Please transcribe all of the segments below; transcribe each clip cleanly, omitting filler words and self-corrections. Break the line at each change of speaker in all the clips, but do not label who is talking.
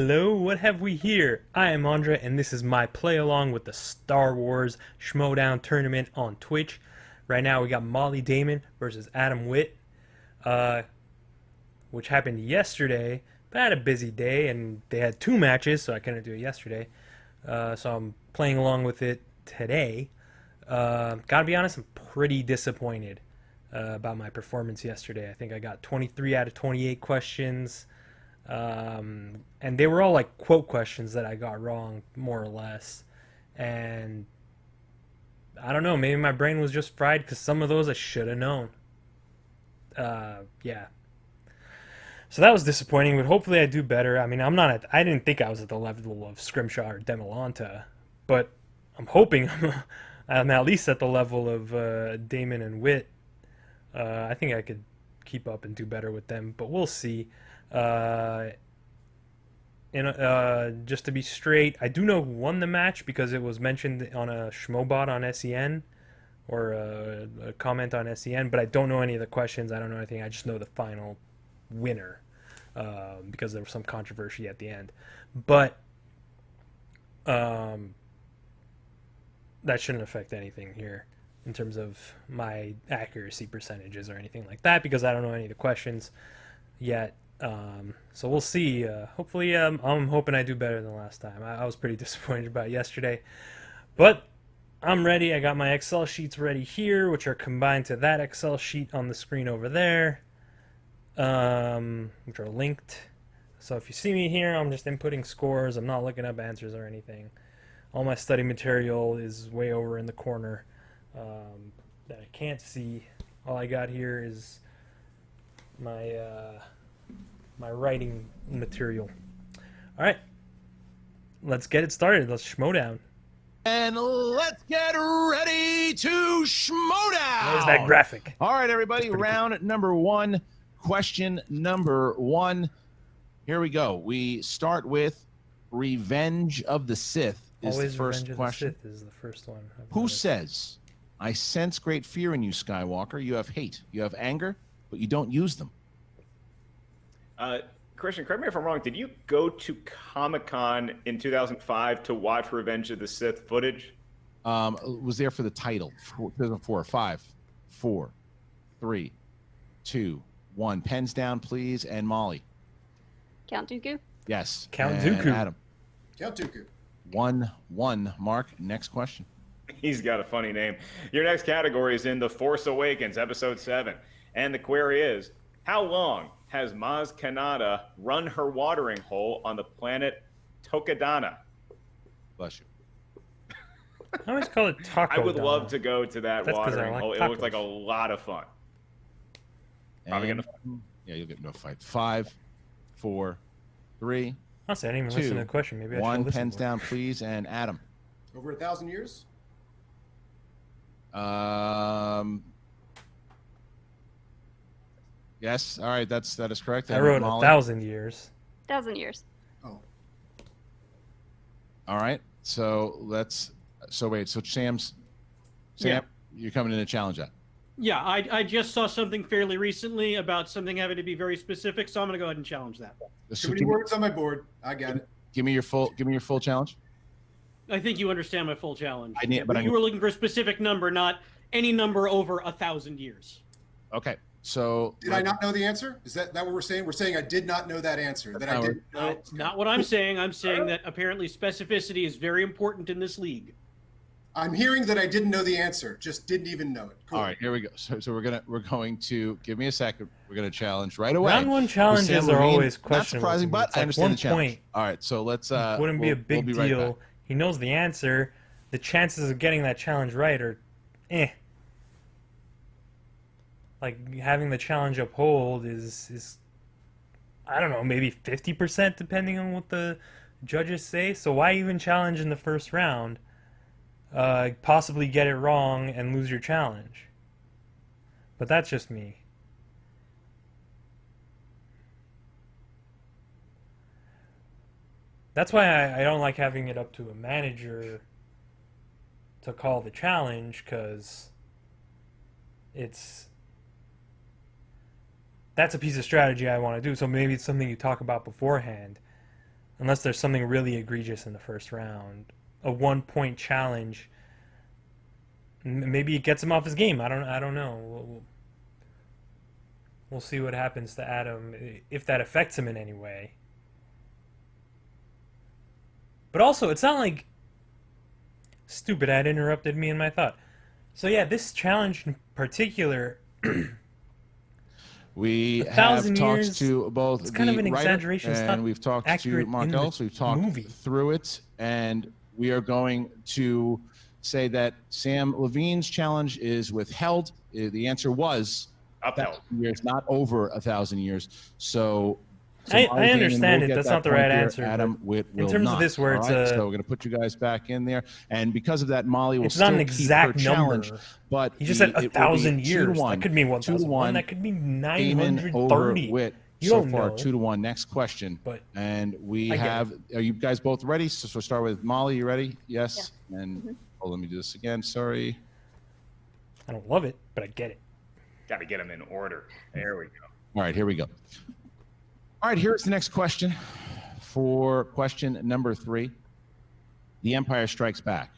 Hello, what have we here? I am Andre, and this is my play along with the Star Wars Schmoedown tournament on Twitch. Right now, we got Molly Damon versus Adam Witt, uh, which happened yesterday. But I had a busy day, and they had two matches, so I couldn't do it yesterday. So I'm playing along with it today. Gotta be honest, I'm pretty disappointed about my performance yesterday. I think I got 23 out of 28 questions. And they were all like quote questions that I got wrong, more or less. And I don't know, maybe my brain was just fried because some of those I should have known. Yeah. So that was disappointing, but hopefully I do better. I mean, I didn't think I was at the level of Scrimshaw or Dimalanta, but I'm hoping I'm at least at the level of Damon and Witt. I think I could keep up and do better with them, but we'll see. Just to be straight, I do know who won the match because it was mentioned on a Schmoebot on SEN or a comment on SEN, but I don't know any of the questions. I don't know anything. I just know the final winner because there was some controversy at the end. But that shouldn't affect anything here in terms of my accuracy percentages or anything like that because I don't know any of the questions yet. So we'll see. Hopefully, I'm hoping I do better than last time. I was pretty disappointed about yesterday, but I'm ready. I got my Excel sheets ready here, which are combined to that Excel sheet on the screen over there, which are linked. So if you see me here, I'm just inputting scores. I'm not looking up answers or anything. All my study material is way over in the corner that I can't see. All I got here is my writing material. All right, let's get it started. Let's Schmoedown.
And let's get ready to Schmoedown.
There's that graphic.
All right, everybody,
Cool.
round number one, question number one. Here we go. We start with Revenge of the Sith is
Always
the first
Revenge
question.
of the Sith is the first one.
Who says, I sense great fear in you, Skywalker. You have hate, you have anger, but you don't use them.
Christian, correct me if I'm wrong. Did you go to Comic-Con in 2005 to watch Revenge of the Sith footage?
Was there for the title. 2004, 5, 4, 3, 2, 1. Pens down, please. And Molly.
Count Dooku?
Yes.
Count
And
Dooku.
Adam.
Count Dooku.
1-1. Mark, next question.
He's got a funny name. Your next category is in The Force Awakens, Episode 7. And the query is, how long has Maz Kanata run her watering hole on the planet Tokadana?
Bless you.
I always call it taco.
I would love to go to that
That's 'cause I
watering
like
hole. It
tacos.
looked like a lot of fun. Probably
And,
gonna...
yeah, you'll get no fight. 5, 4, 3,
Honestly, I didn't even
2,
listen to the question. Maybe I should
1.
listen
Pens
more.
down, please. And Adam.
Over 1,000 years?
Yes. All right. That is correct.
I
And
wrote
Molly?
1,000 years.
1,000 years.
Oh.
All right. So let's. So wait. So Sam,
Yeah.
you're coming in to challenge that.
Yeah, I just saw something fairly recently about something having to be very specific, so I'm going to go ahead and challenge that.
So
Too many words on my board. I got it.
give me your full challenge.
I think you understand my full challenge.
I need- but I
you
need-
were looking for a specific number, not any number over 1,000 years.
Okay. So
Did I not know the answer? Is that what we're saying? We're saying I did not know that answer. That I
No,
did.
No, it's not what I'm saying. I'm saying that apparently specificity is very important in this league.
I'm hearing that I didn't know the answer. Just didn't even know it. Cool.
All right, here we go. So we're going to give me a second. We're gonna challenge right away.
Round one challenges
Sam
are
Levine.
always
Not
questionable.
surprising,
to me.
but
It's
I
like
understand
one
the challenge.
point
All right, so let's.
wouldn't be a big
we'll be right
deal.
back.
He knows the answer. The chances of getting that challenge right are, Like having the challenge uphold is I don't know, maybe 50% depending on what the judges say. So why even challenge in the first round? Possibly get it wrong and lose your challenge. But that's just me. That's why I don't like having it up to a manager to call the challenge, because that's a piece of strategy I want to do. So maybe it's something you talk about beforehand. unless there's something really egregious in the first round. A 1-point challenge, maybe it gets him off his game. I don't know. We'll see what happens to Adam if that affects him in any way. But also, it's not like stupid ad interrupted me in my thought. So yeah, this challenge in particular.
We
1,000
have talked
years,
to both
it's kind
the
of an
writer
exaggeration. It's not
and we've talked to
accurate in
Mark
the
Ellis. We've talked
movie.
through it, and we are going to say that Sam Levine's challenge is withheld. The answer was
Upheld.
1,000 years, not over 1,000 years. So
I
Molly Damon
understand
will
it.
get
That's
that
not the
point
right
here.
answer,
Adam
but
Witt
in
will
terms of
not.
this where
All
it's
right,
a-
so we're going to put you guys back in there, and because of that, Molly will
It's
still
not an
keep
exact
her challenge.
number.
But
He just said
it will be
1,000
2 to
years.
1.
That could mean
2 to 1.
1,001. That could be
Damon over
930.
Witt.
You
So
don't
far,
know.
2 to 1. Next question.
But
And we
I get
have. Are you guys both ready? So we'll start with Molly. You ready? Yes. And oh, let me do this again. Sorry.
I don't love it, but I get it.
Got to get them in order. There we go.
All right, here we go. All right, here's the next question. For question number 3, The Empire Strikes Back.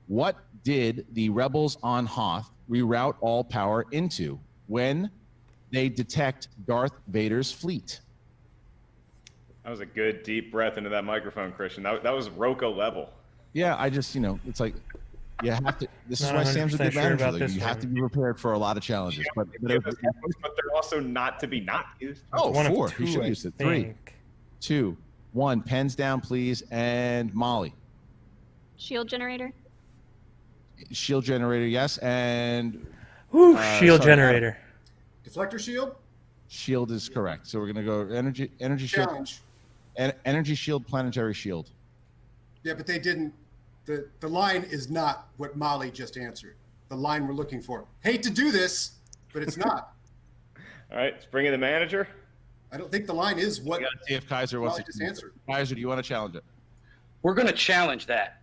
What did the rebels on Hoth reroute all power into when they detect Darth Vader's fleet?
That was a good deep breath into that microphone, Christian. That was Rocco level.
Yeah, I just, it's like you have to. This is
Not
why Sam's a
100%
good
sure
manager.
about
Like,
this
you have
one.
to be prepared for a lot of challenges. But
But they're also not to be not used.
oh,
One of
4.
two,
He should
I
use it. 3,
think.
2, 1. Pens down, please. And Molly.
Shield generator.
Shield generator, yes. And
Whew, shield
sorry,
generator.
Deflector shield.
shield is correct. So we're gonna go energy shield,
Challenge.
energy shield, planetary shield.
Yeah, but they didn't. The line is not what Molly just answered. The line we're looking for. Hate to do this, but it's not.
All right, let's bring in the manager.
I don't think the line is what
We gotta see if Kaiser wants
Molly
to
just answered.
Kaiser, do you want to challenge it?
We're going to challenge that.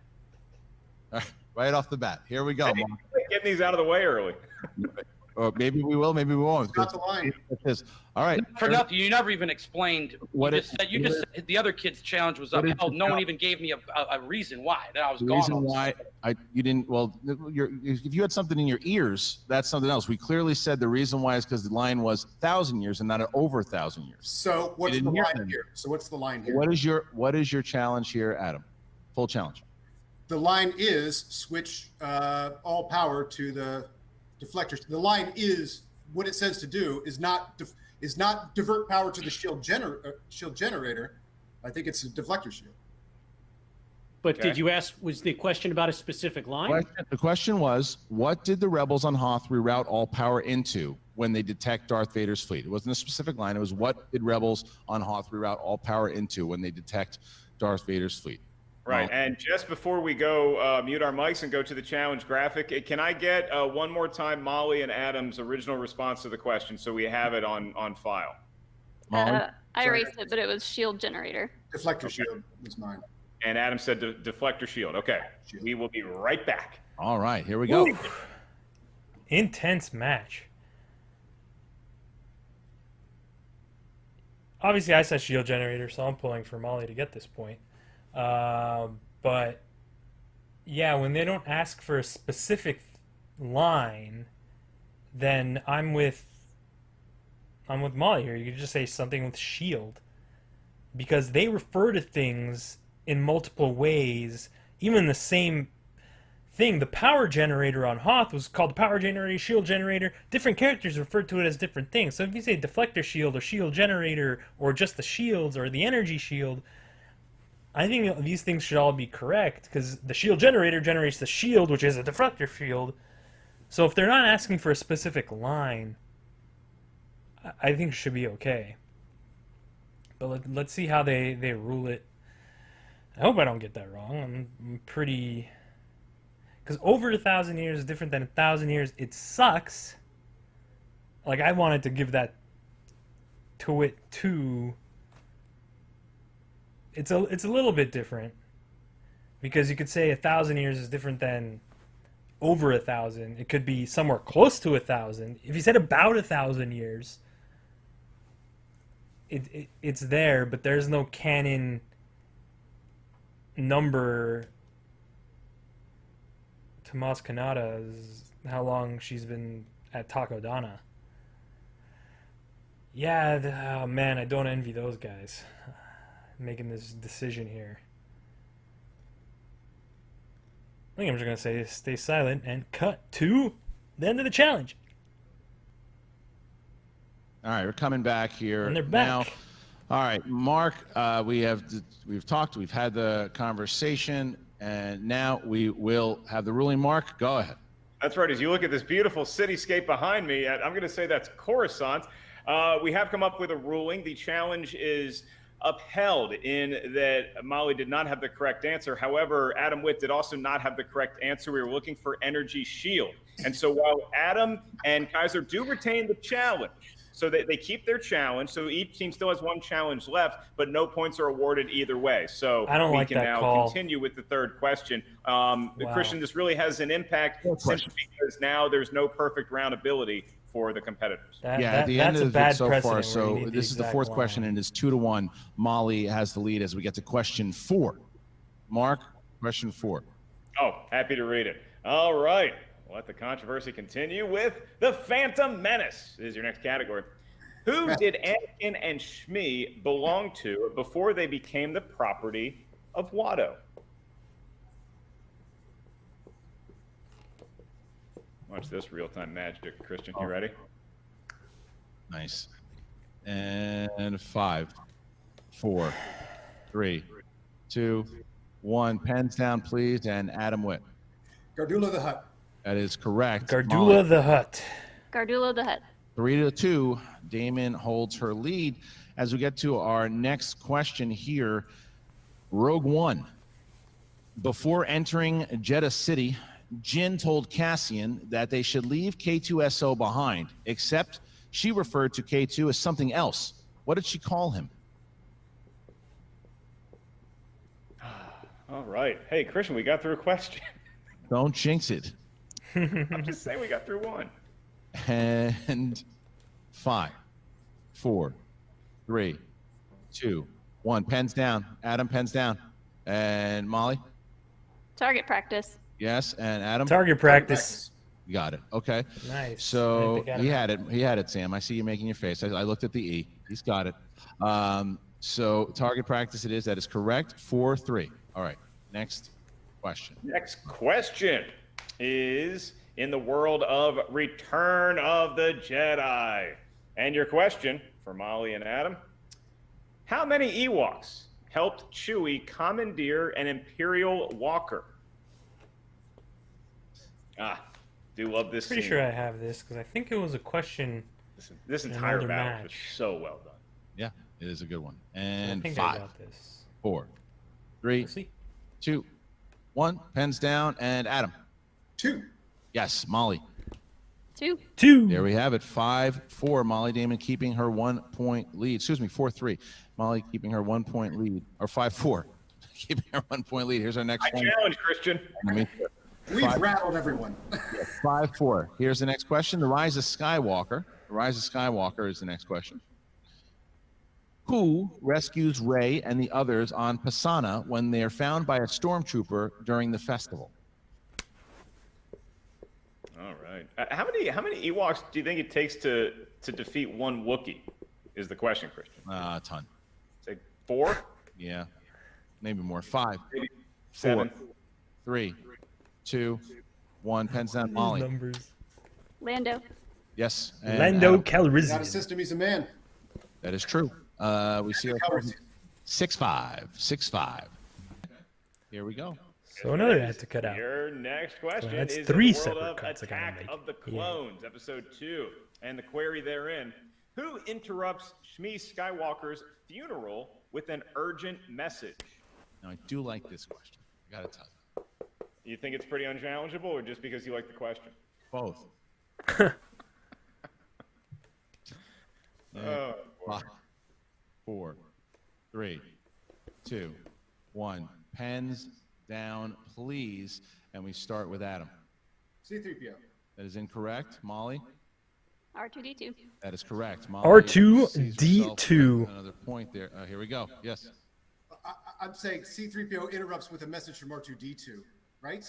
Right off the bat. Here we go.
Hey, getting these out of the way early.
Or maybe we will, maybe we won't.
Not the line.
All right.
For nothing, you never even explained.
What
You just said the other kid's challenge was
what is
upheld.
the
No one
challenge?
even gave me a reason why. That I was
The
gone.
reason
all of a
why
sudden.
you didn't, well, if you had something in your ears, that's something else. We clearly said the reason why is because the line was 1,000 years and not over 1,000 years.
So what's the
didn't hear
line
them.
here? So what's the line here?
What is your challenge here, Adam? Full challenge.
The line is switch all power to the deflectors. The line is what it says to do is not divert power to the shield generator. I think it's a deflector shield.
But
Okay.
did you ask? Was the question about a specific line?
The question was, what did the rebels on Hoth reroute all power into when they detect Darth Vader's fleet? It wasn't a specific line. It was, what did rebels on Hoth reroute all power into when they detect Darth Vader's fleet?
Right, and just before we go mute our mics and go to the challenge graphic, can I get one more time Molly and Adam's original response to the question so we have it on file?
Molly?
I
Sorry.
erased it, but it was shield generator.
Deflector shield is mine.
And Adam said deflector shield. Okay,
Shield.
we will be right back.
All right, here we go.
Woo. Intense match. Obviously, I said shield generator, so I'm pulling for Molly to get this point. But yeah, when they don't ask for a specific line, then I'm with Molly here. You could just say something with shield, because they refer to things in multiple ways, even the same thing. The power generator on Hoth was called the power generator, shield generator. Different characters referred to it as different things. So if you say deflector shield or shield generator or just the shields or the energy shield, I think these things should all be correct, because the shield generator generates the shield, which is a deflector shield. So if they're not asking for a specific line, I think it should be okay. But let's see how they rule it. I hope I don't get that wrong. I'm pretty... Because over 1,000 years is different than 1,000 years. It sucks. Like, I wanted to give that to it too. It's a little bit different, because you could say 1,000 years is different than over 1,000. It could be somewhere close to 1,000. If you said about 1,000 years, it's there, but there's no canon number to Maz Kanata's how long she's been at Takodana. Yeah, oh man, I don't envy those guys making this decision here. I think I'm just gonna say stay silent and cut to the end of the challenge.
All right, we're coming back here
And they're back.
now. All right, Mark, we've talked, we've had the conversation, and now we will have the ruling. Mark, go ahead.
That's right. As you look at this beautiful cityscape behind me, I'm going to say that's Coruscant. We have come up with a ruling. The challenge is upheld in that Molly did not have the correct answer. However, Adam Witt did also not have the correct answer. We were looking for Energy Shield. And so while Adam and Kaiser do retain the challenge, so they keep their challenge, so each team still has one challenge left, but no points are awarded either way. So
I don't
we
like
can
that
now
call.
continue with the third question. Christian, this really has an impact simply
question.
because now there's no perfect round ability for the competitors.
At the end
that's a
of it
bad
so
precedent
far,
where you
so
need the
this is the
exact
fourth
line.
question, and it's 2-1. Molly has the lead as we get to question 4. Mark, question 4.
Oh, happy to read it. All right. Let the controversy continue with the Phantom Menace is your next category. Who did Anakin and Shmi belong to before they became the property of Watto? Watch this real-time magic. Christian, you ready?
Nice. And 5, 4, 3, 2, 1. Pens down, please. And Adam Witt.
Gardula the Hutt.
That is correct.
Gardula
Molly.
the Hutt.
Gardulo the Hutt.
3-2. Damon holds her lead. As we get to our next question here, Rogue One. Before entering Jeddah City, Jin told Cassian that they should leave K2SO behind, except she referred to K2 as something else. What did she call him?
All right. Hey, Christian, we got through a question.
Don't jinx it.
I'm just saying we got through one.
And 5, 4, 3, 2, 1. Pens down. Adam, pens down. And Molly?
Target practice.
Yes. And Adam?
Target practice.
You got it. Okay.
Nice.
So
I think
he
Adam-
had it. He had it, Sam. I see you making your face. I looked at the E. He's got it. So target practice it is. That is correct. 4-3. All right. Next question.
Next question is in the world of Return of the Jedi. And your question for Molly and Adam, how many Ewoks helped Chewie commandeer an Imperial Walker? Do love this
Pretty
scene.
sure I have this because I think it was a question.
This
an
entire
older
battle was
match.
so well done.
Yeah, it is a good one.
I
And
think
5,
I got this.
4, 3,
We'll see.
2, 1. Pens down. And Adam?
2.
Yes. Molly?
2.
2.
There we have it. 5-4. Molly Damon keeping her 1-point lead. Excuse me, 4-3. Molly keeping her 1-point lead. Or 5-4. Keeping her 1-point lead. Here's our next
I
one.
challenge, Christian.
We've rattled everyone.
5-4. Here's the next question. The Rise of Skywalker. The Rise of Skywalker is the next question. Who rescues Rey and the others on Pasana when they are found by a stormtrooper during the festival?
All right. How many Ewoks do you think it takes to defeat one Wookiee? Is the question, Christian?
A ton.
Say 4?
Yeah. Maybe more. 5,
Maybe
4,
7.
3, 2, 1. Pens down. Molly.
Numbers.
Lando.
Yes. and
Lando
Adam.
Calrissian.
Got a system, he's a man.
That is true. We see our
Covers.
6-5. 6-5. Here we go.
So another had to cut out.
Your next question
that's
is
3
in the world
separate
of
cuts I gotta
Attack
make.
of the
Yeah.
Clones, Episode 2, and the query therein. Who interrupts Shmi Skywalker's funeral with an urgent message?
Now, I do like this question. I got to tell you.
You think it's pretty unchallengeable, or just because you like the question?
Both.
Oh, boy.
5, 4, 3, 2, 1. Pens down, please. And we start with Adam.
C3PO.
That is incorrect. Molly?
R2D2.
That is correct.
R2D2.
sees herself with another point there. Here we go. Yes.
I'm saying C-3PO interrupts with a message from R2D2, right?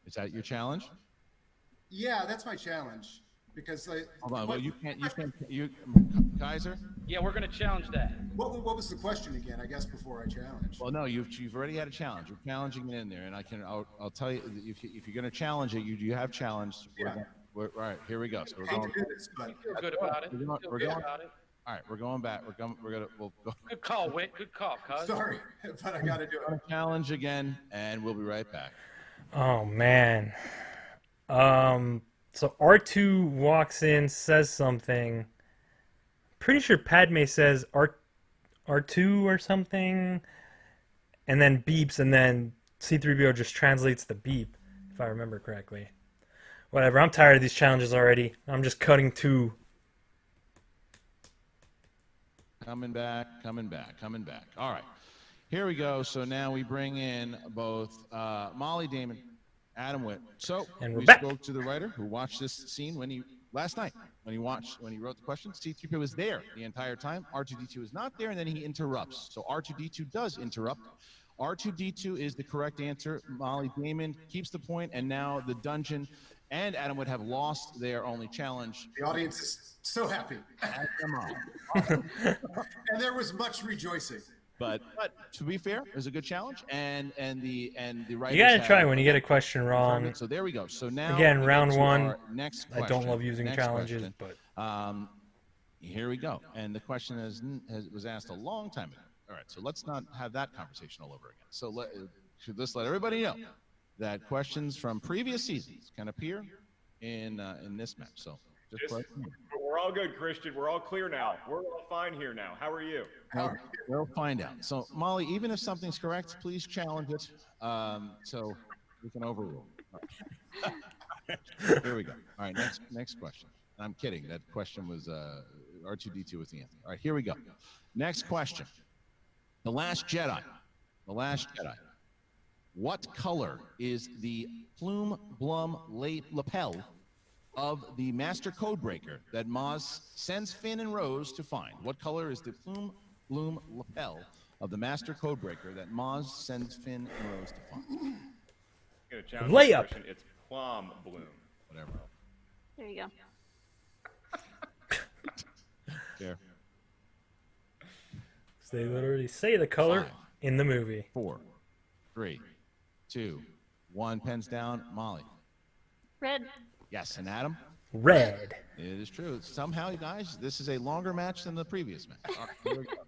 Is that your challenge?
Yeah, that's my challenge. Because
Hold on. Well, you can't. Kaiser.
Yeah, we're going to challenge that.
what was the question again? I guess before I challenge.
Well, no, you've already had a challenge. You're challenging it in there, and I'll tell you if you're going to challenge it, you have challenged.
Yeah.
All right, here we go. So we're
I hate
going.
to do this, but
Feel good about it.
We're
Feel
going-
good about it.
All right, we're going back. We'll go.
Good call, Whit. Good call, cuz.
sorry, but I got to do it.
Challenge again, and we'll be right back.
Oh man. So R2 walks in, says something. Pretty sure Padme says R2 or something, and then beeps, and then C-3PO just translates the beep, if I remember correctly. Whatever, I'm tired of these challenges already. I'm just cutting 2.
Coming back. All right, here we go. So now we bring in both Molly Damon, Adam Witt. So
And we're
we
back.
spoke to the writer who watched this scene last night when he wrote the question. C-3PO was there the entire time. R2D2 is not there, and then he interrupts. So R2D2 does interrupt. R2D2 is the correct answer. Molly Damon keeps the point, and now the dungeon and Adam would have lost their only challenge.
The audience is so happy,
Come on.
and there was much rejoicing.
But to be fair, it was a good challenge, and the writers
You gotta
have
try when you get a question
confirmed
wrong.
it. So there we go. So now
Again,
we get
round
to
one,
our next
I don't
question.
love using
Next
challenges,
question.
but
Here we go. And the question was asked a long time ago. All right, so let's not have that conversation all over again. So let's let everybody know that questions from previous seasons can appear in this match. So just let them know.
We're all good, Christian. We're all clear now. We're all fine here now. How are you?
We'll find out. So Molly, even if something's correct, please challenge it so we can overrule. All right. Here we go. All right, next question. I'm kidding. That question was R2D2 was the answer. All right, here we go. Next question. The Last Jedi. The Last Jedi. What color is the plume blum lapel of the Master Codebreaker that Maz sends Finn and Rose to find? What color is the plume bloom lapel of the Master Codebreaker that Maz sends Finn and Rose to find?
Gonna challenge
Layup.
this question. It's plum bloom.
Whatever.
There you go.
There.
they literally say the color
5,
in the movie.
4, 3, 2, 1. Pens down. Molly.
Red.
Yes, and Adam.
Red.
It is true. Somehow, you guys, this is a longer match than the previous match. All right, here we go.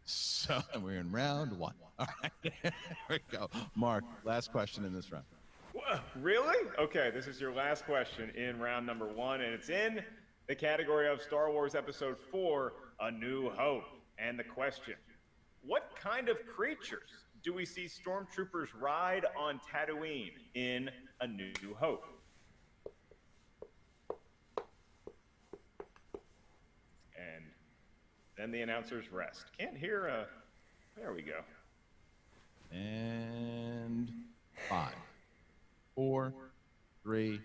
So we're in round 1. All right, here we go. Mark, last question in this round.
Really? Okay, this is your last question in round number 1, and it's in the category of Star Wars Episode 4, A New Hope. And the question, what kind of creatures do we see stormtroopers ride on Tatooine in A New Hope? And then the announcers rest. Can't hear there we go.
And 5, 4, 3,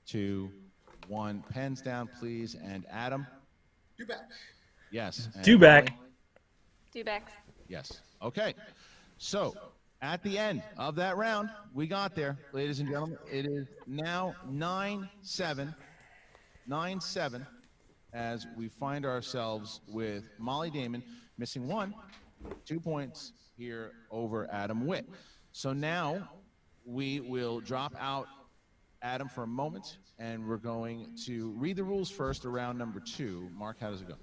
2, 1. Pens down, please. And Adam.
You back.
Yes. And
Dewback.
Molly?
Dewbacks.
Yes. Okay. So at the end of that round, we got there, ladies and gentlemen. It is now 9-7, 9-7, as we find ourselves with Molly Damon missing 2 points here over Adam Witt. So now we will drop out Adam for a moment, and we're going to read the rules first around number 2. Mark, how does it go?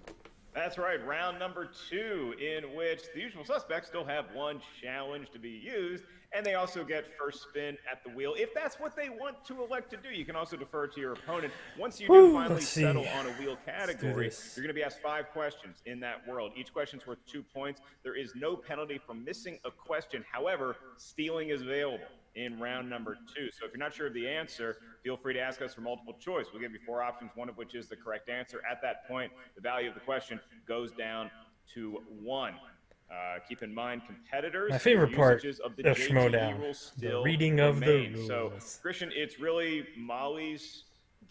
That's right, round number 2, in which the usual suspects still have 1 challenge to be used, and they also get first spin at the wheel. If that's what they want to elect to do, you can also defer to your opponent. Once you do finally
let's see.
settle on a wheel category,
this.
you're going to be asked 5 questions in that world. Each question's worth 2 points. There is no penalty for missing a question. However, stealing is available in round number 2. So if you're not sure of the answer, feel free to ask us for multiple choice. We'll give you 4 options, one of which is the correct answer. At that point, the value of the question goes down to 1. Keep in mind, competitors,
My favorite
their
part
usages of the
of
JTE
Schmoedown,
rules
the
still
reading of the
remain. So,
rules.
Christian, it's really Molly's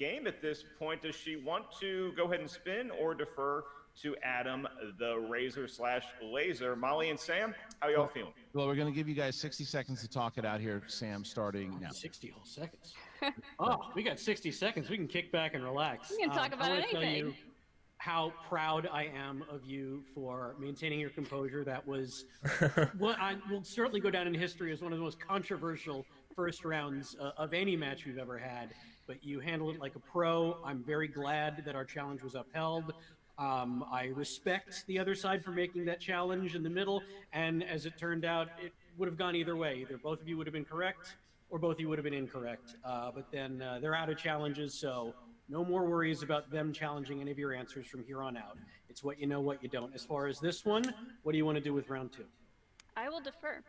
game at this point. Does she want to go ahead and spin or defer to Adam, the Razor/Laser? Molly and Sam, how y'all feeling?
Well, we're going to give you guys 60 seconds to talk it out here, Sam, starting now.
60 whole seconds. Oh, we got 60 seconds. We can kick back and relax.
We can talk about
I wanna tell
anything.
you how proud I am of you for maintaining your composure. That was what I will certainly go down in history as one of the most controversial first rounds of any match we've ever had. But you handled it like a pro. I'm very glad that our challenge was upheld. I respect the other side for making that challenge in the middle. And as it turned out, it would have gone either way. Either both of you would have been correct or both of you would have been incorrect. But then they're out of challenges, so no more worries about them challenging any of your answers from here on out. It's what you know, what you don't. As far as this one, what do you want to do with round 2?
I will defer.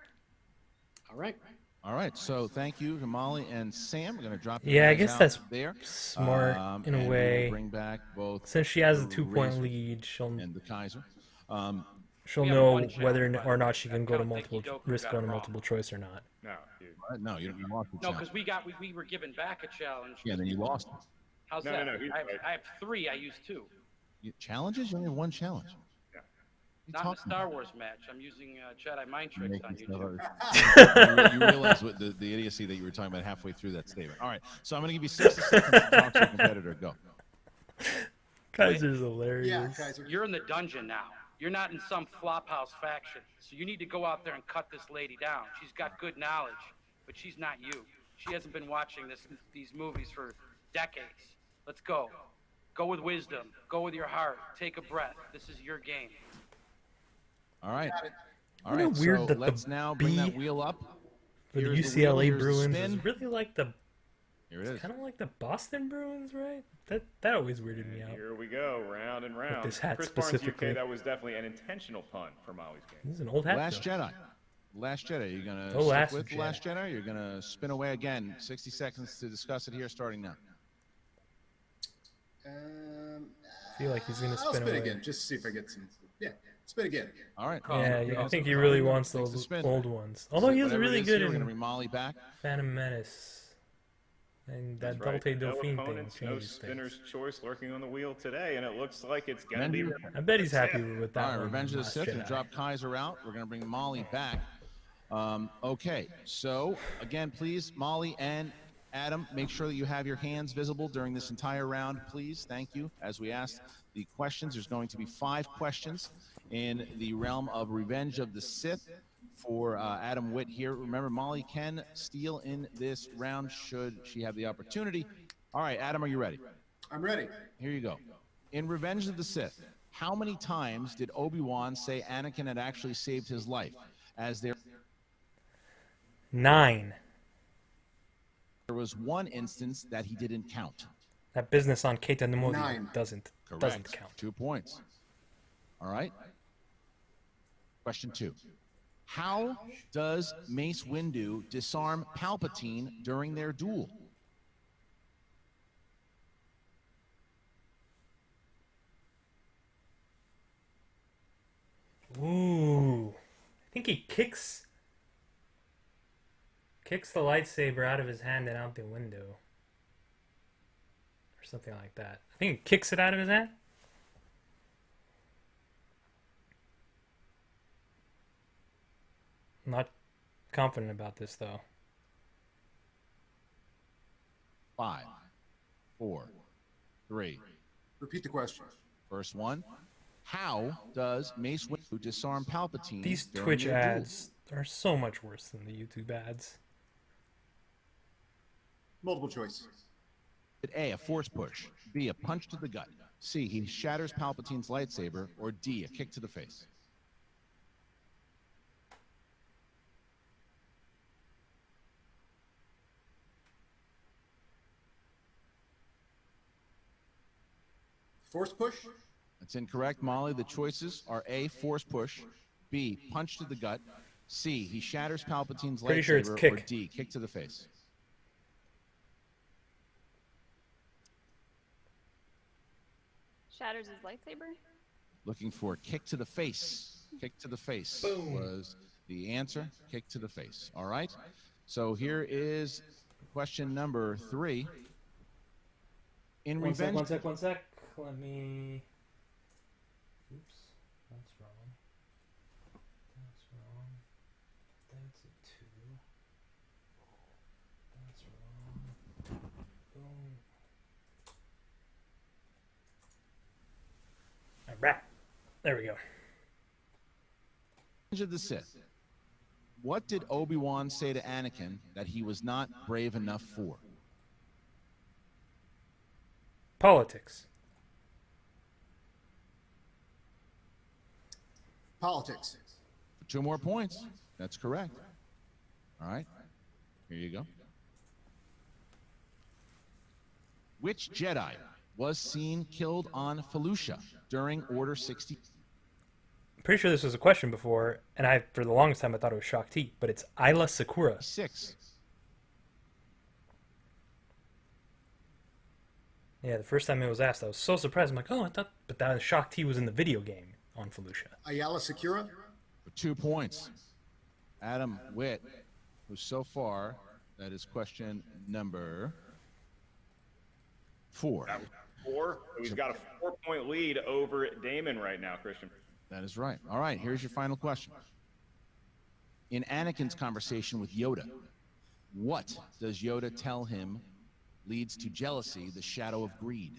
All right.
All right, so thank you to Molly and Sam. We're going to drop you
Yeah, I
guys
guess
out
that's
there.
smart in
and
a
we will
way.
bring back both
Since she has a
the
2-point
Razor
lead, she'll
and the Kaiser.
she'll
We have
know
one challenge,
whether
by the
or
way.
not she can go to
Count
multiple
Dicky Doku
risk
got
going
it
to
wrong.
multiple choice or not.
No, dude.
No, you lost the
No,
challenge.
because we were given back a challenge.
Yeah, then you lost.
How's
No,
that?
no, he's
I have,
right.
I have 3. I used 2.
Challenges? You only have one challenge.
Yeah.
What are you
Not in the
talking
Star
about?
Wars match. I'm using Jedi mind tricks
Making
on
stuff
YouTube.
up. You realize what the idiocy that you were talking about halfway through that statement. All right, so I'm going to give you 60 seconds to talk to your competitor. Go.
Kaiser's hilarious.
Yeah, Kaiser.
You're in the dungeon now. You're not in some flophouse faction. So you need to go out there and cut this lady down. She's got good knowledge, but she's not you. She hasn't been watching these movies for decades. Let's go. Go with wisdom. Go with your heart. Take a breath. This is your game.
All right. All
Isn't it
right,
weird
so
that the
let's now bring that
B
wheel up.
For the
Here's the wheel,
UCLA
here's the
Bruins
spin.
is really like the
Here it is.
kind of like the Boston Bruins, right? That always weirded me out.
Here we go, round and round.
this hat
Chris Barnes,
specifically.
UK, that was definitely an intentional pun for Molly's game.
This is an old hat.
Last
though.
Jedi. Last Jedi. You're going to
Oh,
stick
Last
with
Jedi.
Last Jedi? You're going to spin away again. 60 seconds to discuss it here, starting now.
I feel like he's gonna
I'll
spin
spin
away.
again, just to see if I get some. Yeah, spin again.
All right.
Yeah, I think he really wants
Takes the
those
spin.
old ones. Although he was
Whatever it
really
is
good
here, We're going to
in
bring Molly back.
Phantom Menace and that
That's right.
Double
No
Dauphine thing
opponents, no
changes
spinner's
things.
choice lurking on the wheel today, and it looks like it's going to be.
Revenge
I bet he's happy with that
All right,
one.
Revenge of the
Last
Sith. We
Jedi.
drop Kaiser out. We're going to bring Molly back. Okay, so again, please, Molly and Adam, make sure that you have your hands visible during this entire round, please. Thank you. As we asked the questions, there's going to be 5 questions in the realm of Revenge of the Sith for Adam Witt here. Remember, Molly can steal in this round should she have the opportunity. All right, Adam, are you ready?
I'm ready.
Here you go. In Revenge of the Sith, how many times did Obi-Wan say Anakin had actually saved his life? As there
9.
was one instance that he didn't count.
That business on Keita Namodi
9.
doesn't
Correct.
count.
2 points. All right. Question 2. How does Mace Windu disarm Palpatine during their duel?
Ooh, I think he kicks the lightsaber out of his hand and out the window, or something like that. I think he kicks it out of his hand. I'm not confident about this though.
5, 4, 3.
Repeat the question.
First one. How does Mace Windu disarm Palpatine?
These
during
Twitch
their duel?
ads are so much worse than the YouTube ads.
Multiple choice.
A, a force push. B, a punch to the gut. C, he shatters Palpatine's lightsaber. Or D, a kick to the face.
Force push.
That's incorrect, Molly. The choices are A, force push. B, punch to the gut. C, he shatters Palpatine's
Pretty
lightsaber.
sure it's
Or
kick.
D, kick to the face.
Shatters his lightsaber.
Looking for kick to the face. Kick to the face was the answer. Kick to the face. All right. So here is question number 3. In
One sec,
revenge.
one sec, one sec. Let me. Oops, that's wrong. That's wrong. That's a 2. That's wrong. Boom. Alright. There we go.
Revenge of the Sith. What did Obi-Wan say to Anakin that he was not brave enough for?
Politics.
Politics.
For 2 more points. That's correct. All right. Here you go. Which Jedi was seen killed on Felucia during Order 60?
Pretty sure this was a question before, and for the longest time I thought it was Shakti, but it's Isla Sakura.
6.
Yeah, the first time it was asked, I was so surprised. I'm like, oh, I thought, but that Shakti was in the video game on Felucia.
Ayala Secura.
For 2 points. Adam Witt, who so far, that is question number 4.
4. He's got a 4-point lead over Damon right now, Christian.
That is right. All right, here's your final question. In Anakin's conversation with Yoda, what does Yoda tell him leads to jealousy, the shadow of greed?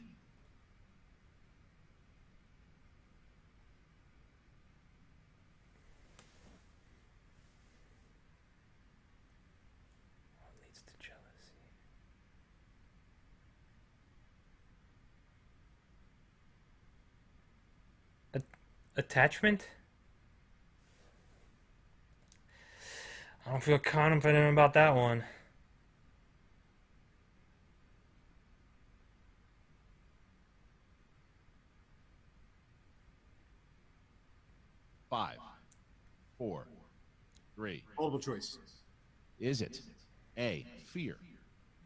What leads to jealousy? Attachment? I don't feel confident about that one.
Five, 4, 3.
Multiple choice.
Is it A, fear,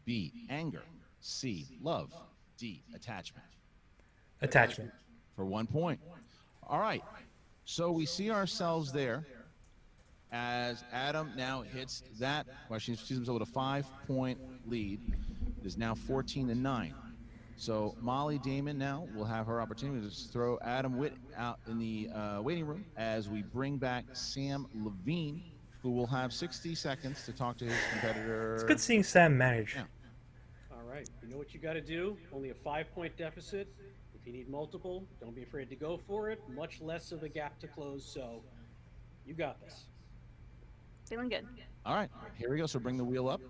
B, anger, C, love, D, attachment?
Attachment.
For 1 point. All right. So we see ourselves there as Adam now hits that question. He sees himself with a 5-point lead. It is now 14-9. So Molly Damon now will have her opportunity to throw Adam Witt out in the waiting room as we bring back Sam Levine, who will have 60 seconds to talk to his competitor.
It's good seeing Sam manage.
Yeah.
All right, you know what you got to do. Only a 5-point deficit. If you need multiple, don't be afraid to go for it. Much less of a gap to close, so you got this.
Feeling good.
All right, here we go. So bring the wheel up.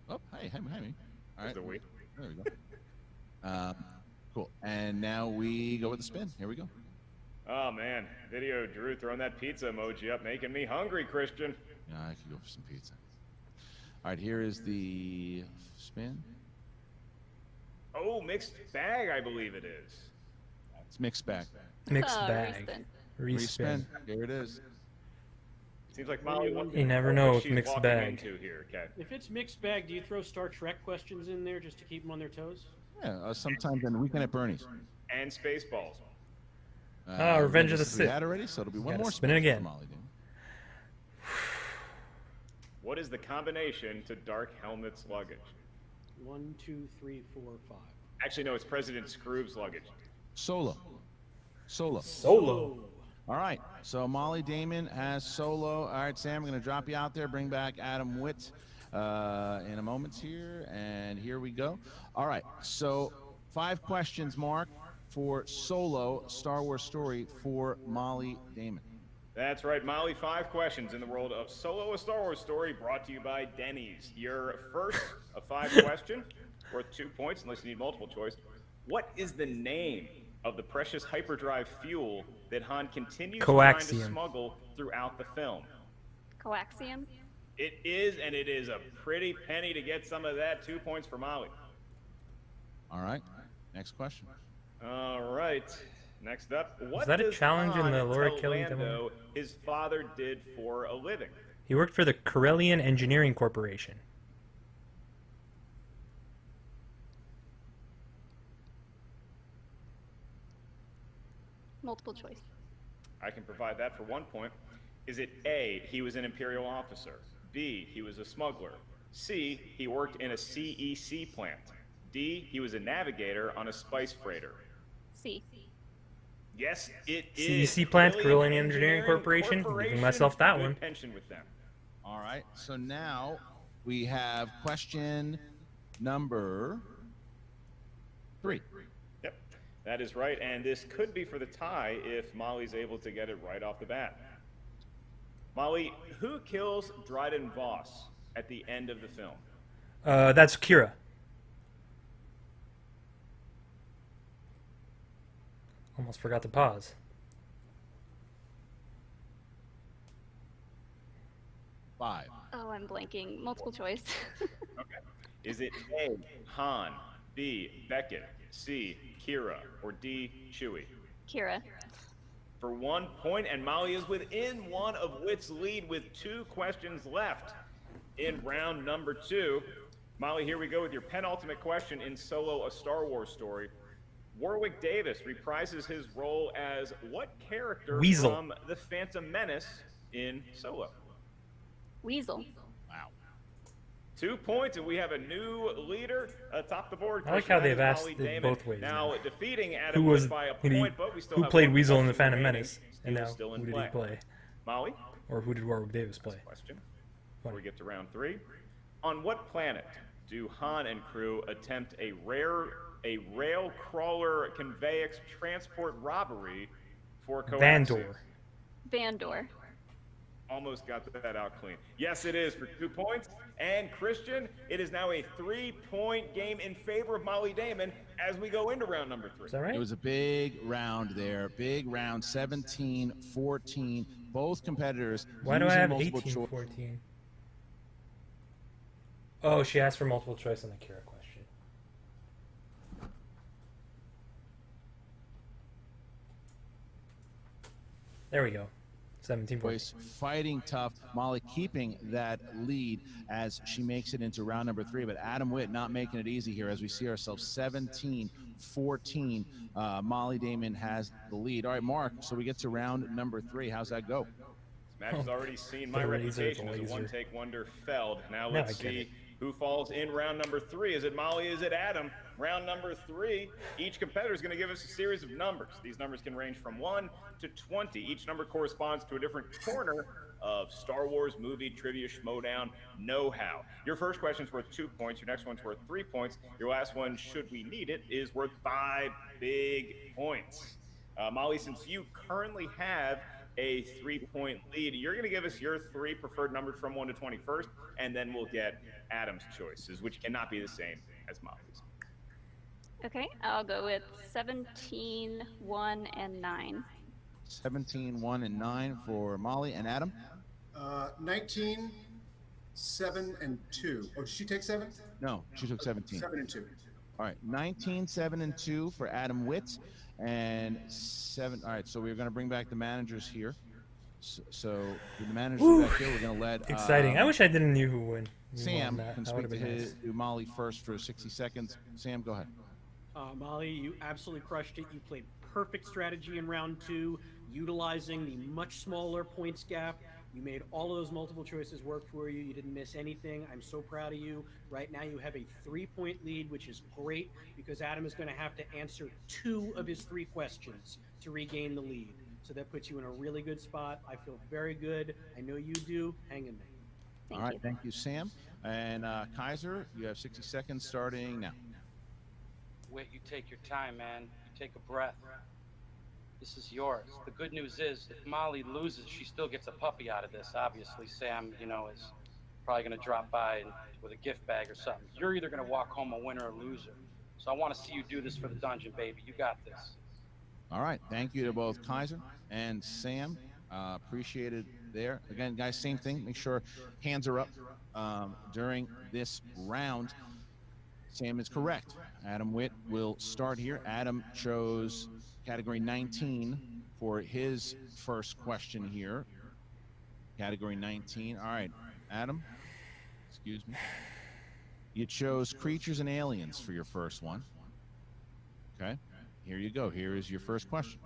Oh, hey, me. All right,
The wheel.
there we go. Cool. And now we go with the spin. Here we go.
Oh, man. Video Drew throwing that pizza emoji up, making me hungry, Christian.
Yeah, I could go for some pizza. All right, here is the spin.
Oh, mixed bag, I believe it is.
It's mixed bag.
Mixed bag.
Respin.
Respin.
Here it is.
Seems like Molly wants
You never
what
know with
she's
mixed
walking
bag.
into here, okay?
If it's mixed bag, do you throw Star Trek questions in there just to keep them on their toes?
Yeah, sometimes on the Weekend at Bernie's.
And Spaceballs.
Revenge of the
We
Sith.
had already, so it'll be one
Gotta
more
spin it
for
again.
Molly Damon.
What is the combination to Dark Helmet's luggage?
1, 2, 3, 4, 5.
Actually, no, it's President Scrooge's luggage.
Solo.
Solo.
All right, so Molly Damon has Solo. All right, Sam, I'm going to drop you out there. Bring back Adam Witt in a moment here, and here we go. All right, so 5 questions, Mark, for Solo, Star Wars story for Molly Damon.
That's right, Molly. 5 questions in the world of Solo, a Star Wars story, brought to you by Denny's. Your first of 5 questions, worth 2 points, unless you need multiple choice. What is the name of the precious hyperdrive fuel that Han continues trying to
Coaxium.
smuggle throughout the film?
Coaxium.
It is, and it is a pretty penny to get some of that. 2 points for Molly.
All right, next question.
All right. Next up, what
that a
does
challenge in
Han
the Laura
tell
Kelly
Lando his father did for a living?
He worked for the Corellian Engineering Corporation.
Multiple choice.
I can provide that for 1 point. Is it A, he was an Imperial officer, B, he was a smuggler, C, he worked in a CEC plant, D, he was a navigator on a spice freighter.
C.
Yes, it is.
CEC Plant, Carillion Engineering Corporation. Giving myself that
Good
one.
pension with them.
All right. So now we have question number 3.
Yep, that is right. And this could be for the tie if Molly's able to get it right off the bat. Molly, who kills Dryden Voss at the end of the film?
That's Kira. Almost forgot to pause.
5.
Oh, I'm blanking. Multiple choice.
Okay. Is it A, Han, B, Beckett, C, Kira, or D, Chewie?
Kira.
For 1 point, and Molly is within one of Witt's lead with 2 questions left in round number 2. Molly, here we go with your penultimate question in Solo: A Star Wars Story. Warwick Davis reprises his role as what character
Weasel.
from The Phantom Menace in Solo?
Weasel.
Wow.
2 points, and we have a new leader atop the board.
I like how
That
they've
is
asked
Molly
it
Damon.
both ways
Now
now.
defeating Adam
Who was
Witt by a
who did he-
point, but we still
who
have
played
one
Weasel in The
question
Phantom
remaining.
Menace,
Still
and now
still in
who did
play.
he play,
Molly,
or who did Warwick Davis play?
question. Before we get to round 3, on what planet do Han and crew attempt a rail crawler conveyance transport robbery for Coaxium?
Vandor.
Vandor.
Almost got that out clean. Yes, it is for 2 points. And Christian, it is now a 3-point game in favor of Molly Damon as we go into round number 3.
Is that right?
It was a big round there. Big round, 17-14. Both competitors
Why do I
using
have
multiple
18,
choice.
14? Oh, she asked for multiple choice on the Kira question. There we go. 17 points.
Fighting tough. Molly keeping that lead as she makes it into round number 3. But Adam Witt not making it easy here as we see ourselves 17-14. Molly Damon has the lead. All right, Mark, so we get to round number 3. How's that go?
This match has already seen my
The laser,
reputation
the
as a
laser.
one-take wonder failed. Now
Now
let's
I get
see
it.
who falls in round number 3. Is it Molly? Is it Adam? Round number 3, each competitor is going to give us a series of numbers. These numbers can range from 1 to 20. Each number corresponds to a different corner of Star Wars movie trivia schmoedown know-how. Your first question's worth 2 points. Your next one's worth 3 points. Your last one, should we need it, is worth 5 big points. Molly, since you currently have a 3-point lead, you're going to give us your 3 preferred numbers from 1 to 20 first, and then we'll get Adam's choices, which cannot be the same as Molly's.
Okay, I'll go with 17, 1, and 9.
17, 1, and 9 for Molly and Adam.
19, 7, and 2. Oh, did she take 7?
No, she took 17.
7 and 2.
All right, 19, 7, and 2 for Adam Witt, and 7. All right, so we're going to bring back the managers here. So with the managers
Woo.
back here, we're going to let
Exciting. I wish I didn't know who won.
Sam
that.
can
That
speak
would've
to,
been nice.
to Molly first for 60 seconds. Sam, go ahead.
Molly, you absolutely crushed it. You played perfect strategy in round 2, utilizing the much smaller points gap. You made all of those multiple choices work for you. You didn't miss anything. I'm so proud of you. Right now you have a 3-point lead, which is great because Adam is going to have to answer 2 of his 3 questions to regain the lead. So that puts you in a really good spot. I feel very good. I know you do. Hang in there.
Thank
All right,
you.
thank you, Sam. And Kaiser, you have 60 seconds starting now.
Wait, you take your time, man. You take a breath. This is yours. The good news is, if Molly loses, she still gets a puppy out of this. Obviously, Sam, is probably going to drop by with a gift bag or something. You're either going to walk home a winner or loser. So I want to see you do this for the dungeon, baby. You got this.
All right, thank you to both Kaiser and Sam. Appreciate it there. Again, guys, same thing. Make sure hands are up during this round. Sam is correct. Adam Witt will start here. Adam chose category 19 for his first question here. Category 19. All right, Adam, excuse me. You chose creatures and aliens for your first one. Okay, here you go. Here is your first question.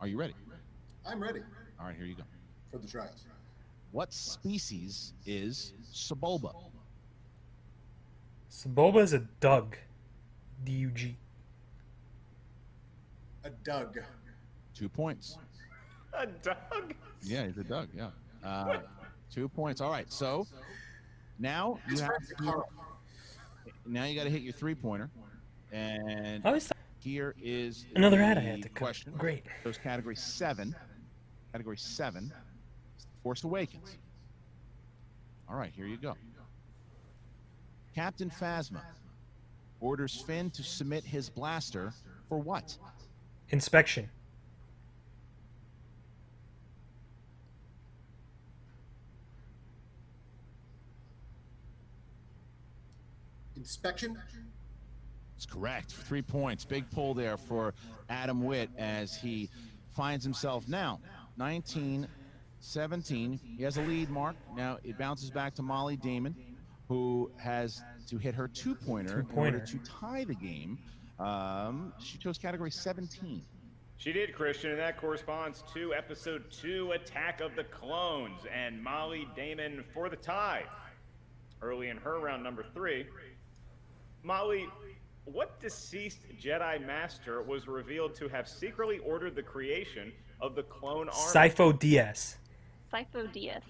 Are you ready?
I'm ready
All right, here you go.
for the tries.
What species is Sebulba?
So Boba is a Dug. D-U-G.
A Doug.
2 points.
A dog.
Yeah, he's a Doug. Yeah. 2 points. All right. So now you
His
have
friend's a Carl.
now you got to hit your 3-pointer, and
I always thought
here is
another
the
ad I had to cut.
question.
Great.
Those category 7. Category 7. Force Awakens. All right, here you go. Captain Phasma orders Finn to submit his blaster for what?
Inspection.
Inspection.
It's correct. 3 points. Big pull there for Adam Witt as he finds himself now 19-17. He has a lead mark. Now it bounces back to Molly Damon, who has to hit her 2-pointer in order to tie the game. She chose category 17.
She did, Christian, and that corresponds to episode 2, Attack of the Clones, and Molly Damon for the tie. Early in her round number 3, Molly, what deceased Jedi Master was revealed to have secretly ordered the creation of the clone army?
Sifo Dyas.
Sifo Dyas.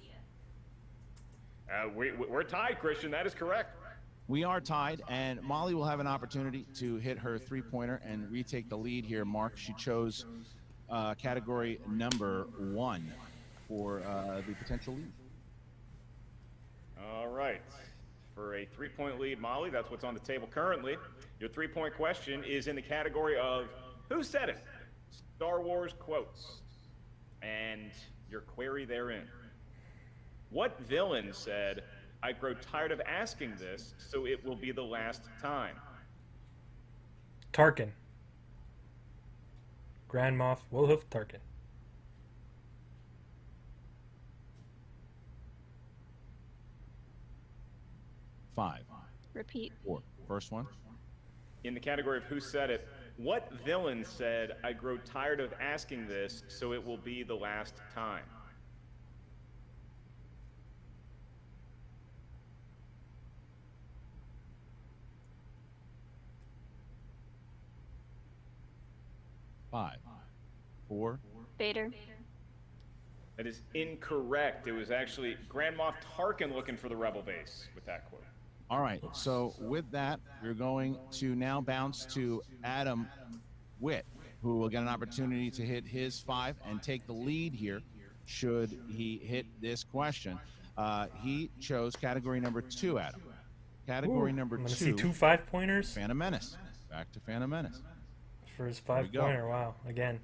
We're tied, Christian. That is correct.
We are tied, and Molly will have an opportunity to hit her 3-pointer and retake the lead here. Mark, she chose category number 1 for the potential lead.
All right. For a 3-point lead, Molly, that's what's on the table currently. Your 3-point question is in the category of Who Said It? Star Wars quotes. And your query therein. What villain said, I grow tired of asking this, so it will be the last time?
Tarkin. Grand Moff Wilhoof Tarkin.
Five,
Repeat.
4. First one.
In the category of Who Said It, what villain said, I grow tired of asking this, so it will be the last time?
Five, 4.
Vader.
That is incorrect. It was actually Grand Moff Tarkin looking for the rebel base with that quote.
All right, so with that, we're going to now bounce to Adam Witt, who will get an opportunity to hit his 5 and take the lead here should he hit this question. He chose category number 2, Adam. Category number
I'm gonna
2,
see 2 5-pointers
Phantom Menace. Back to Phantom Menace.
for his
we go.
5-pointer. Wow, again.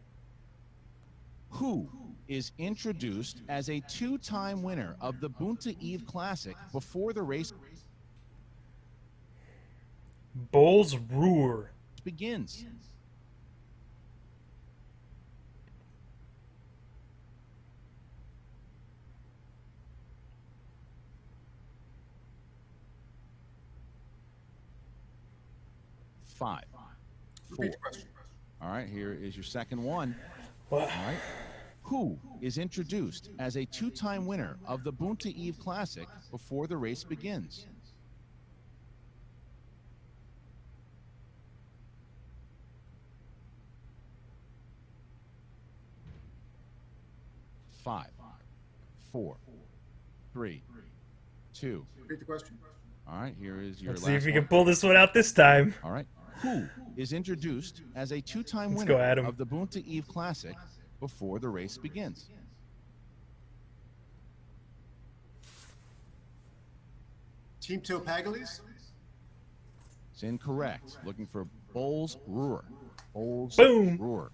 Who is introduced as a 2-time winner of the Boonta Eve Classic before the race
Bowls Roar.
begins? Five, 4.
Repeat the question.
All right, here is your second one.
Wow.
All right. Who is introduced as a 2-time winner of the Boonta Eve Classic before the race begins? Five, 4, 3, 2.
Repeat the question.
All right, here is your
Let's
last
see if we
one.
can pull this one out this time.
All right. Who is introduced as a 2-time
Let's
winner
go, Adam.
of the Boonta Eve Classic before the race begins?
Team Topagalis.
It's incorrect. Looking for Bowls Roar. Bowls
Boom.
Roar.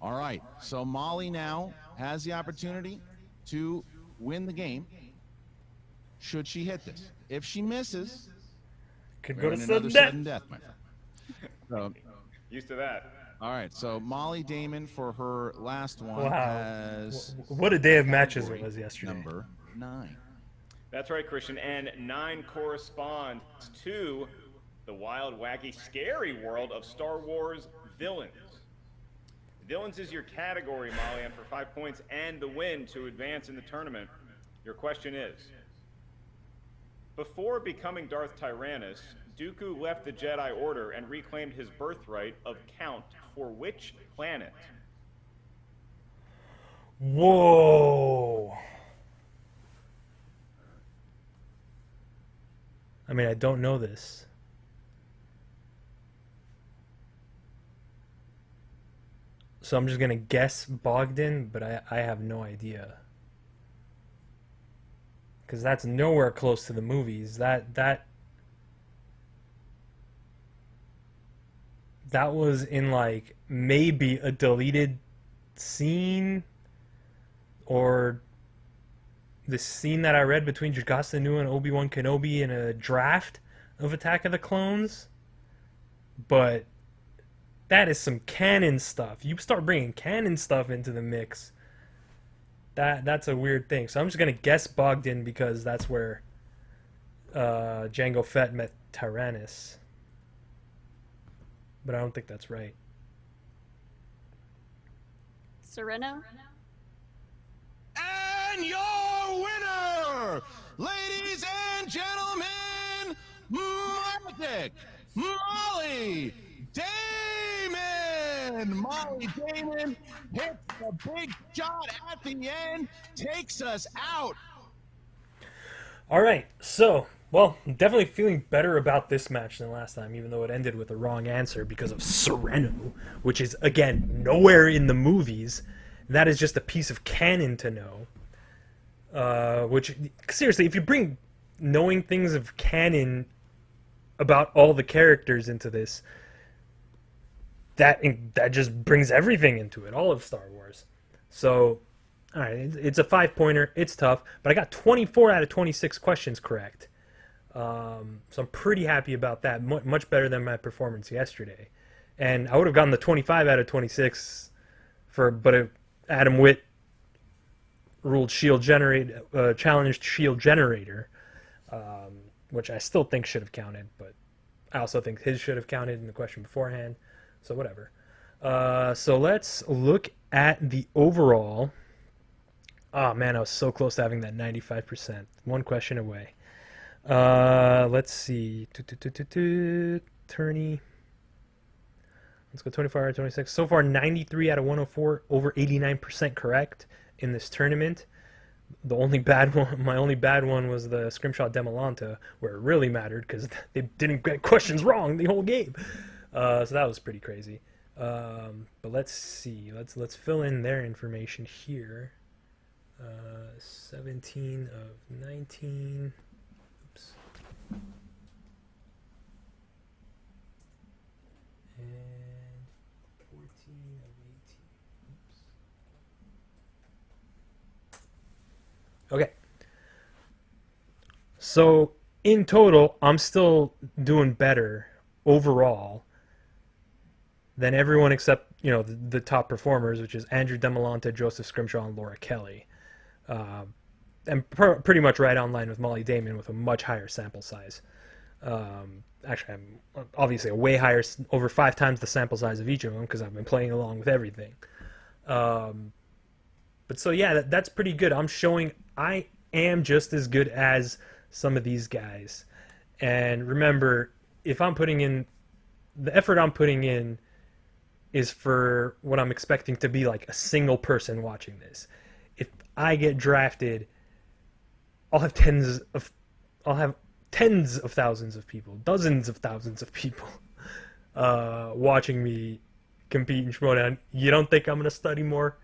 All right. So Molly now has the opportunity to win the game. Should she hit this? If she misses,
Could
we're
go to
in another
sudden death.
sudden death, my friend. So,
Used to that.
all right. So Molly Damon for her last one
Wow.
has
What a day of matches it
category
was yesterday.
number 9.
That's right, Christian. And 9 corresponds to the wild, wacky, scary world of Star Wars villains. Villains is your category, Molly, and for 5 points and the win to advance in the tournament. Your question is, Before becoming Darth Tyrannus, Dooku left the Jedi Order and reclaimed his birthright of Count for which planet?
Whoa. I mean, I don't know this. So I'm just gonna guess Bogdan, but I have no idea. Because that's nowhere close to the movies. That was in like maybe a deleted scene, or the scene that I read between Jocasta Nu and Obi-Wan Kenobi in a draft of Attack of the Clones. But that is some canon stuff. You start bringing canon stuff into the mix, that's a weird thing. So I'm just gonna guess Bogdan because that's where Jango Fett met Tyrannus. But I don't think that's right.
Sereno?
And your winner, ladies and gentlemen, Magic Molly Damon. Molly Damon hits the big shot at the end, takes us out.
All right, so, well, I'm definitely feeling better about this match than last time, even though it ended with a wrong answer because of Sereno, which is, again, nowhere in the movies. That is just a piece of canon to know. Which, seriously, if you bring knowing things of canon about all the characters into this, that just brings everything into it, all of Star Wars. So, all right, it's a 5-pointer. It's tough, but I got 24 out of 26 questions correct. So I'm pretty happy about that. Much better than my performance yesterday. And I would have gotten the 25 out of 26 but Adam Witt ruled shield generate, challenged shield generator, which I still think should have counted, but I also think his should have counted in the question beforehand. So whatever. So let's look at the overall. Oh man, I was so close to having that 95%. One question away. Let's see. Tourney. Let's go 24 out of 26. So far, 93 out of 104, over 89% correct in this tournament. The only bad one, my only bad one was the Scrimshaw Dimalanta, where it really mattered because they didn't get questions wrong the whole game. So that was pretty crazy. But let's see. Let's fill in their information here. 17 of 19. Oops. And 14 of 18. Oops. Okay. So in total, I'm still doing better overall than everyone except, the top performers, which is Andrew Dimalanta, Joseph Scrimshaw, and Laura Kelly. And pretty much right on line with Molly Damon with a much higher sample size. Actually, I'm obviously a way higher, over 5 times the sample size of each of them because I've been playing along with everything. But so yeah, that's pretty good. I'm showing I am just as good as some of these guys. And remember, if I'm putting in the effort I'm putting in is for what I'm expecting to be like a single person watching this. If I get drafted, I'll have tens of thousands of people, dozens of thousands of people watching me compete in Schmoedown. You don't think I'm going to study more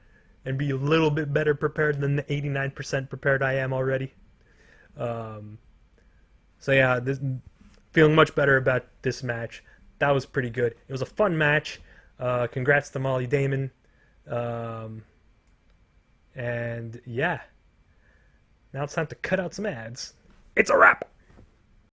and be a little bit better prepared than the 89% prepared I am already? So yeah, feeling much better about this match. That was pretty good. It was a fun match. Congrats to Molly Damon. And yeah, now it's time to cut out some ads. It's a wrap!